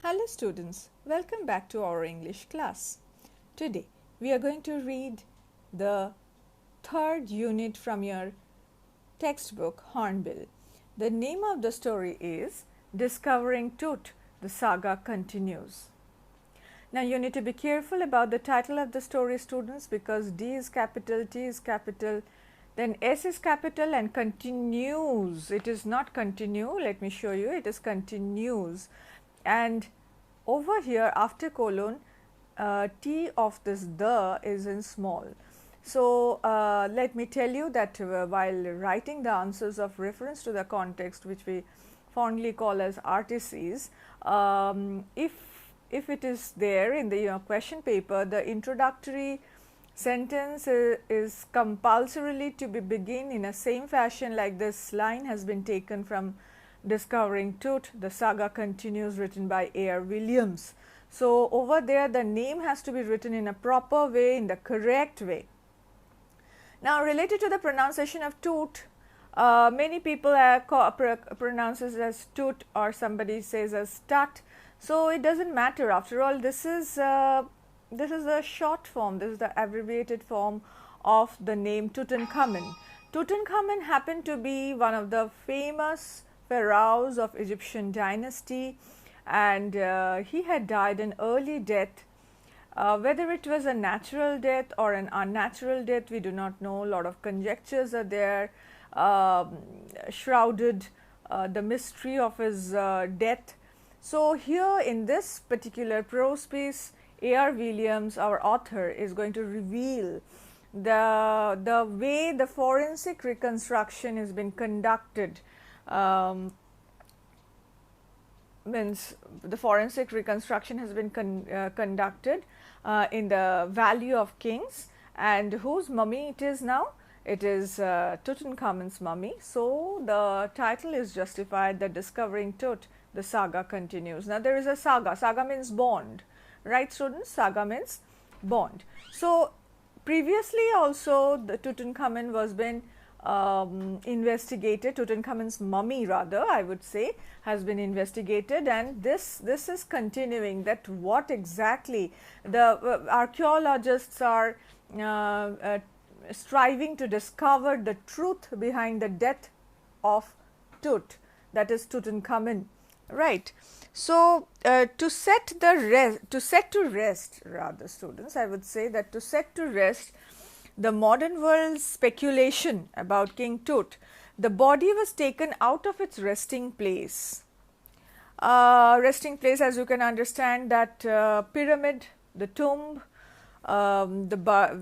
Hello students, welcome back to our English class. Today we are going to read the third unit from your textbook Hornbill. The name of the story is Discovering Tut, the saga continues. Now you need to be careful about the title of the story, students, because D is capital, T is capital, then S is capital and continues. It is not continue, let me show you, it is continues. And over here after colon, T of this the is in small. So, let me tell you that while writing the answers of reference to the context, which we fondly call as RTCs, if it is there in the question paper, the introductory sentence is compulsorily to be begin in a same fashion like this line has been taken from Discovering Tut, the saga continues, written by A.R. Williams. So, over there the name has to be written in a proper way, in the correct way. Now, related to the pronunciation of Tut, many people pronounce it as Tut or somebody says as Tut. So, it does not matter, after all this is a short form, this is the abbreviated form of the name Tutankhamun. Tutankhamun happened to be one of the famous pharaohs of Egyptian dynasty, and he had died an early death. Whether it was a natural death or an unnatural death, we do not know. A lot of conjectures are there, shrouded the mystery of his death. So, here in this particular prose piece, A.R. Williams, our author, is going to reveal the way the forensic reconstruction has been conducted. Means the forensic reconstruction has been conducted in the Valley of Kings, and whose mummy it is now? It is Tutankhamun's mummy. So, the title is justified that Discovering Tut, the saga continues. Now, there is a saga. Saga means bond, right students? Saga means bond. So, previously also the Tutankhamun was been investigated, Tutankhamun's mummy rather I would say has been investigated, and this is continuing, that what exactly the archaeologists are striving to discover the truth behind the death of Tut, that is Tutankhamun, right. So, to set to rest rather students, I would say that to set to rest the modern world's speculation about King Tut, the body was taken out of its resting place. As you can understand, that pyramid, the tomb,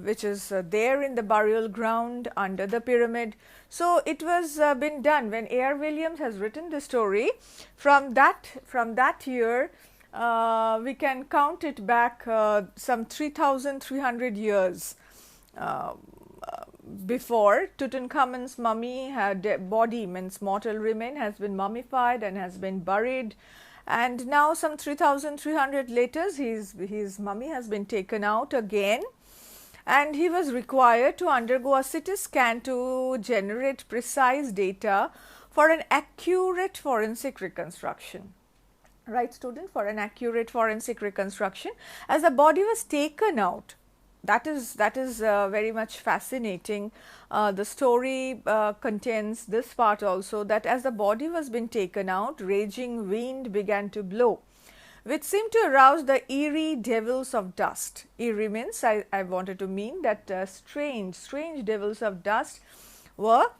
which is there in the burial ground under the pyramid. So, it was been done when A.R. Williams has written the story. From that year, we can count it back some 3,300 years. Before Tutankhamun's mummy had body, means mortal remain, has been mummified and has been buried, and now some 3,300 later his mummy has been taken out again, and he was required to undergo a CT scan to generate precise data for an accurate forensic reconstruction. Right student, for an accurate forensic reconstruction, as the body was taken out. That is very much fascinating. The story contains this part also, that as the body was being taken out, raging wind began to blow, which seemed to arouse the eerie devils of dust. Eerie means I wanted to mean that strange devils of dust were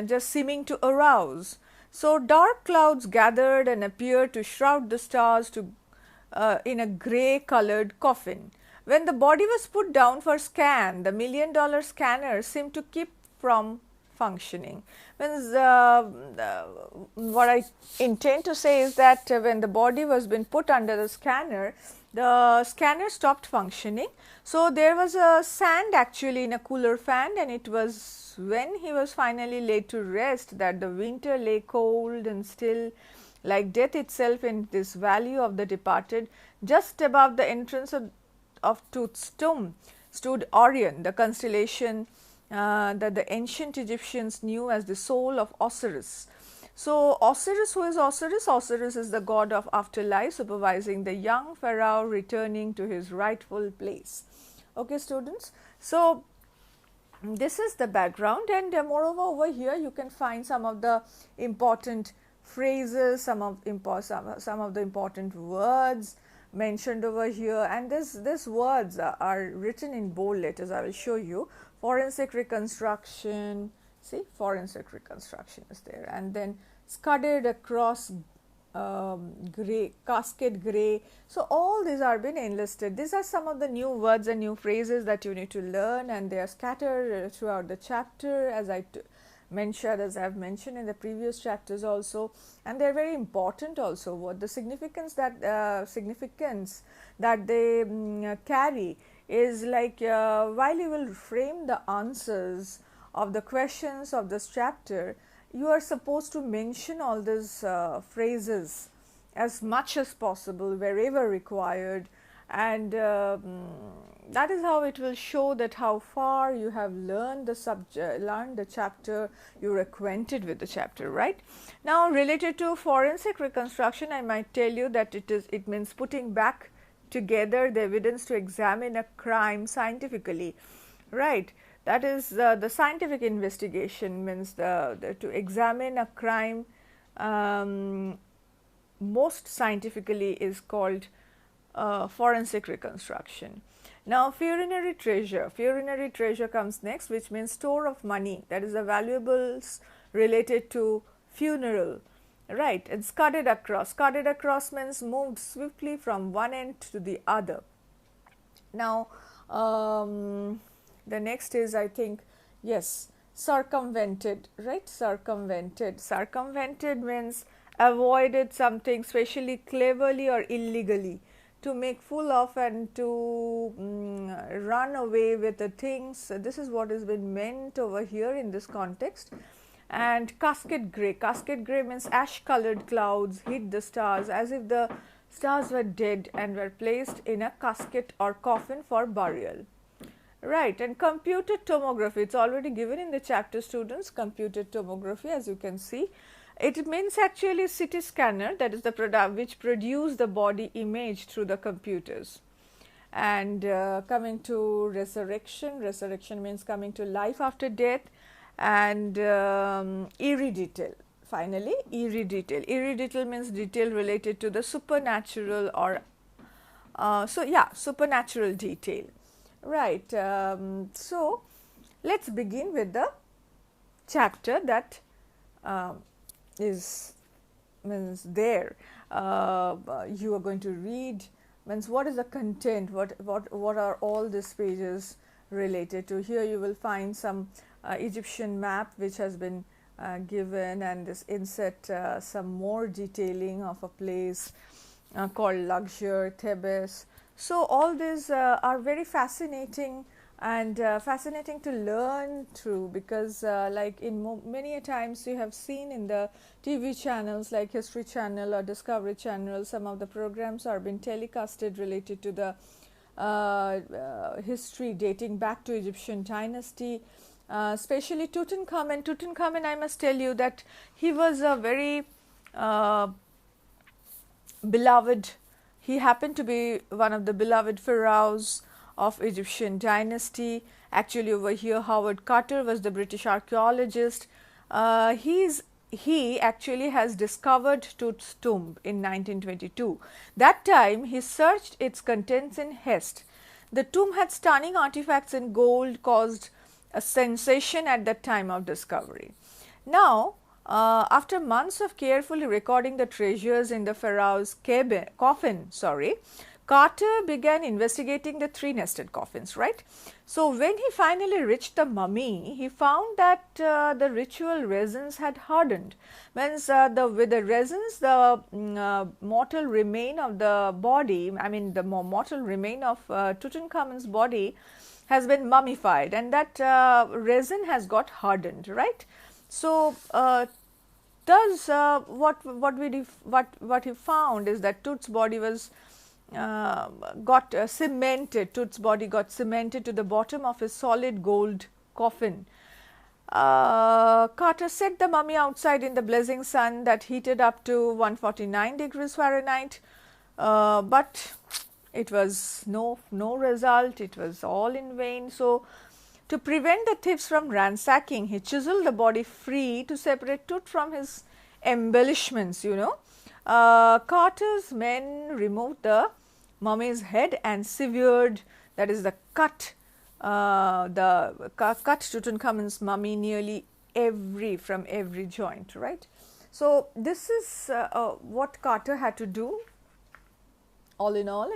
just seeming to arouse. So, dark clouds gathered and appeared to shroud the stars in a grey colored coffin. When the body was put down for scan, the $1 million scanner seemed to keep from functioning. Means, what I intend to say is that when the body was being put under the scanner stopped functioning. So, there was a sand actually in a cooler fan, and it was when he was finally laid to rest that the winter lay cold and still like death itself in this valley of the departed. Just above the entrance of Tut's tomb stood Orion, the constellation that the ancient Egyptians knew as the Soul of Ossaris. So, Ossaris, who is Ossaris? Ossaris is the god of afterlife, supervising the young pharaoh returning to his rightful place. Okay, students. So, this is the background, and moreover over here you can find some of the important phrases, some of the important words mentioned over here, and these words are written in bold letters. I will show you. Forensic reconstruction, see, forensic reconstruction is there, and then scudded across gray, casket gray. So, all these are been enlisted. These are some of the new words and new phrases that you need to learn, and they are scattered throughout the chapter, as I have mentioned in the previous chapters also, and they are very important also. What the significance that they carry is like while you will frame the answers of the questions of this chapter, you are supposed to mention all these phrases as much as possible wherever required, and that is how it will show that how far you have learned the subject, learned the chapter, you are acquainted with the chapter, right? Now, related to forensic reconstruction, I might tell you that it means putting back together the evidence to examine a crime scientifically, right? That is the scientific investigation, means to examine a crime most scientifically is called forensic reconstruction. Now, funerary treasure comes next, which means store of money, that is the valuables related to funeral, right? And scudded across means moved swiftly from one end to the other. Now, the next is, I think, yes, circumvented, right? Circumvented means avoided something, specially cleverly or illegally, to make fool of and to run away with the things. This is what has been meant over here in this context. And casket gray means ash colored clouds hid the stars, as if the stars were dead and were placed in a casket or coffin for burial. Right, and computed tomography, it's already given in the chapter, students. Computed tomography, as you can see, it means actually CT scanner, that is the product which produce the body image through the computers. And coming to resurrection means coming to life after death. And eerie detail, finally eerie detail means detail related to the supernatural or supernatural detail. Right, so let's begin with the chapter that means there. You are going to read, means what is the content, what are all these pages related to. Here you will find some Egyptian map which has been given, and this inset some more detailing of a place called Luxor, Thebes. So, all these are very fascinating and fascinating to learn through, because like in many a times you have seen in the TV channels like History Channel or Discovery Channel, some of the programs are being telecasted related to the history dating back to Egyptian dynasty, especially Tutankhamen. Tutankhamen, I must tell you that he was a very beloved. He happened to be one of the beloved pharaohs of Egyptian dynasty. Actually, over here, Howard Carter was the British archaeologist. He actually has discovered Tut's tomb in 1922. That time, he searched its contents in haste. The tomb had stunning artifacts in gold, caused a sensation at the time of discovery. Now, after months of carefully recording the treasures in the pharaoh's coffin, Carter began investigating the three nested coffins, right? So, when he finally reached the mummy, he found that the ritual resins had hardened. Means with the resins, the mortal remain of the body, the mortal remain of Tutankhamun's body has been mummified, and that resin has got hardened, right? So, what he found is that Tut's body was got cemented. Tut's body got cemented to the bottom of his solid gold coffin. Carter set the mummy outside in the blazing sun that heated up to 149 degrees Fahrenheit, but it was no result. It was all in vain. So, to prevent the thieves from ransacking, he chiseled the body free to separate Tut from his embellishments, you know. Carter's men removed the mummy's head and severed, that is the cut Tutankhamun's mummy nearly from every joint, right. So, this is what Carter had to do all in all.